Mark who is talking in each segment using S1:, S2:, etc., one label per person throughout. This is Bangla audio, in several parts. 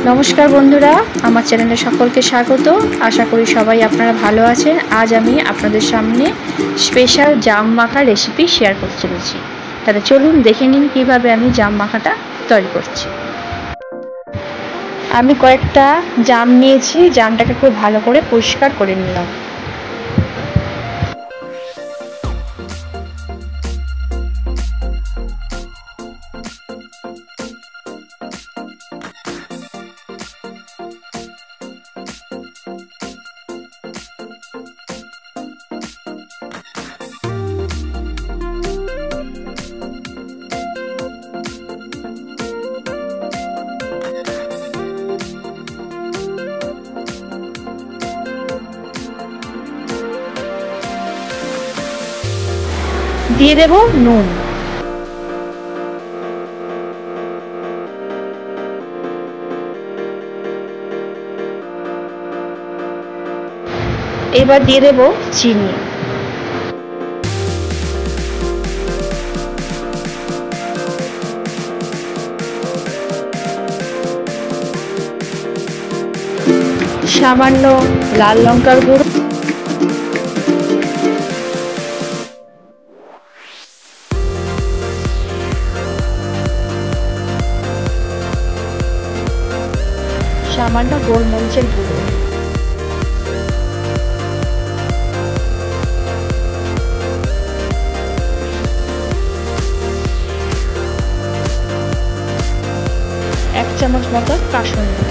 S1: নমস্কার বন্ধুরা, আমার চ্যানেলে সকলকে স্বাগত। আশা করি সবাই আপনারা ভালো আছেন। আজ আমি আপনাদের সামনে স্পেশাল জাম মাখা রেসিপি শেয়ার করতে চলেছি। তাহলে চলুন দেখে নিন কীভাবে আমি জাম মাখাটা তৈরি করছি। আমি কয়েকটা জাম নিয়েছি, জামটাকে খুব ভালো করে পরিষ্কার করে নিলাম। দিয়ে দেব নুন। এবার দিয়ে দেব চিনি। সামান্য লাল লঙ্কার গুঁড়ো, সামান্য গোলমরিচের গুঁড়ো, এক চামচ মতো কাসুন্দি,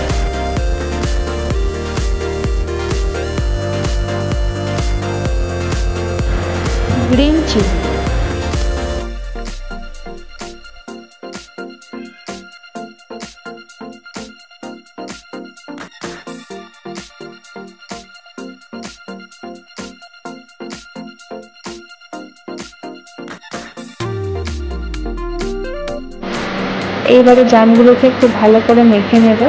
S1: গ্রিন চিলি, এইবারে জামগুলোকে খুব ভালো করে মেখে নেব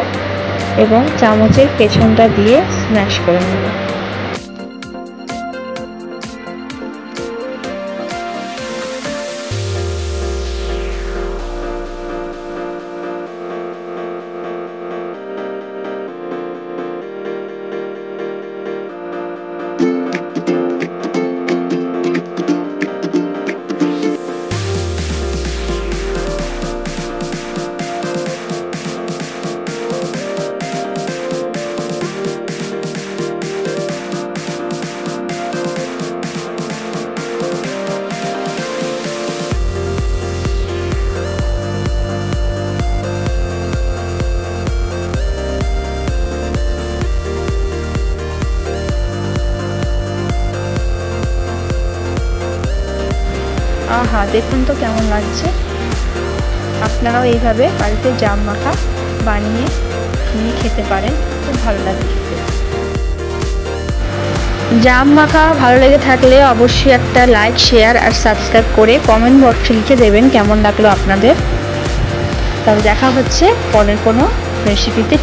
S1: এবং চামচের পেছনটা দিয়ে স্ম্যাশ করে নেব। আহা, দেখুন তো কেমন লাগছে। আপনারাও এইভাবে বাড়িতে জাম মাখা বানিয়ে নিয়ে খেতে পারেন, খুব ভালো লাগে খেতে। জাম মাখা ভালো লেগে থাকলে অবশ্যই একটা লাইক, শেয়ার আর সাবস্ক্রাইব করে কমেন্ট বক্সে লিখে দেবেন কেমন লাগলো আপনাদের। তবে দেখা হচ্ছে পরের কোনো রেসিপিতে।